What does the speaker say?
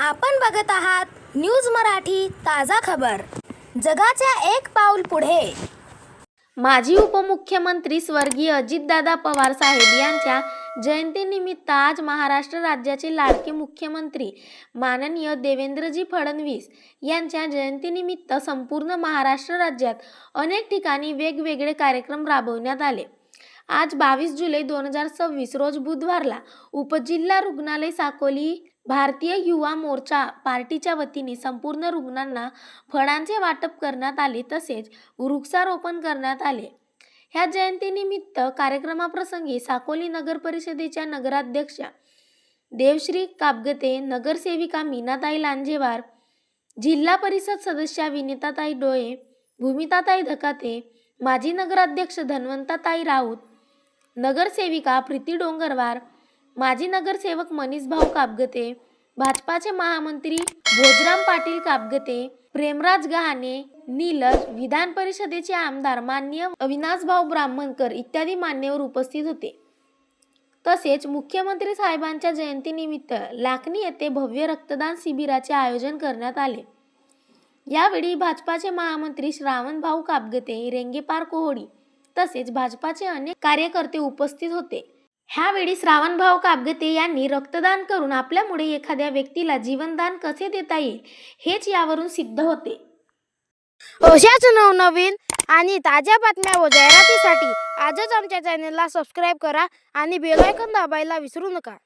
आपण बघत आहात न्यूज मराठी ताजा खबर। जगाच्या एक पाऊल पुढे। माजी उपमुख्यमंत्री स्वर्गीय अजितदादा पवार साहेब यांच्या जयंतीनिमित्त आज महाराष्ट्र राज्याचे लाडके मुख्यमंत्री माननीय देवेंद्रजी फडणवीस यांच्या जयंतीनिमित्त संपूर्ण महाराष्ट्र राज्यात अनेक ठिकाणी वेगवेगळे कार्यक्रम राबवण्यात आले। आज 22 जुलै 2026 रोज बुधवारला उपजिल्हा रुग्णालय साकोली भारतीय युवा मोर्चा पार्टीच्या वतीने संपूर्ण रुग्णांना फळांचे वाटप करण्यात आले, तसेच वृक्षारोपण करण्यात आले। ह्या जयंतीनिमित्त कार्यक्रमाप्रसंगी साकोली नगर परिषदेच्या नगराध्यक्षा देवश्री कापगते, नगरसेविका मीनाताई लांजेवार, जिल्हा परिषद सदस्या विनीताताई डोळे, भूमिताताई धकाते, माजी नगराध्यक्ष धन्वंताताई राऊत, नगरसेविका प्रीती डोंगरवार, माजी नगरसेवक मनीष भाऊ कापगते, भाजपाचे महामंत्री भोजराम पाटील कापगते, प्रेमराज गहाणे, नीलज, विधान परिषदेचे आमदार माननीय अविनाश भाऊ ब्राह्मणकर इत्यादी मान्यवर उपस्थित होते। तसेच मुख्यमंत्री साहेबांच्या जयंतीनिमित्त लाखनी येथे भव्य रक्तदान शिबिराचे आयोजन करण्यात आले। यावेळी भाजपाचे महामंत्री श्रावण भाऊ कापगते, रेंगेपार कोहडी तसेच भाजपाचे अनेक कार्यकर्ते उपस्थित होते। ह्यावेळी श्रावणभाऊ कापगते यांनी रक्तदान करून आपल्यामुळे एखाद्या व्यक्तीला जीवनदान कसे देता येईल हेच यावरून सिद्ध होते। अशाच नवनवीन आणि ताज्या बातम्या व जाहिरातीसाठी आजच आमच्या चॅनलला सबस्क्राईब करा आणि बेल आयकॉन दाबायला विसरू नका।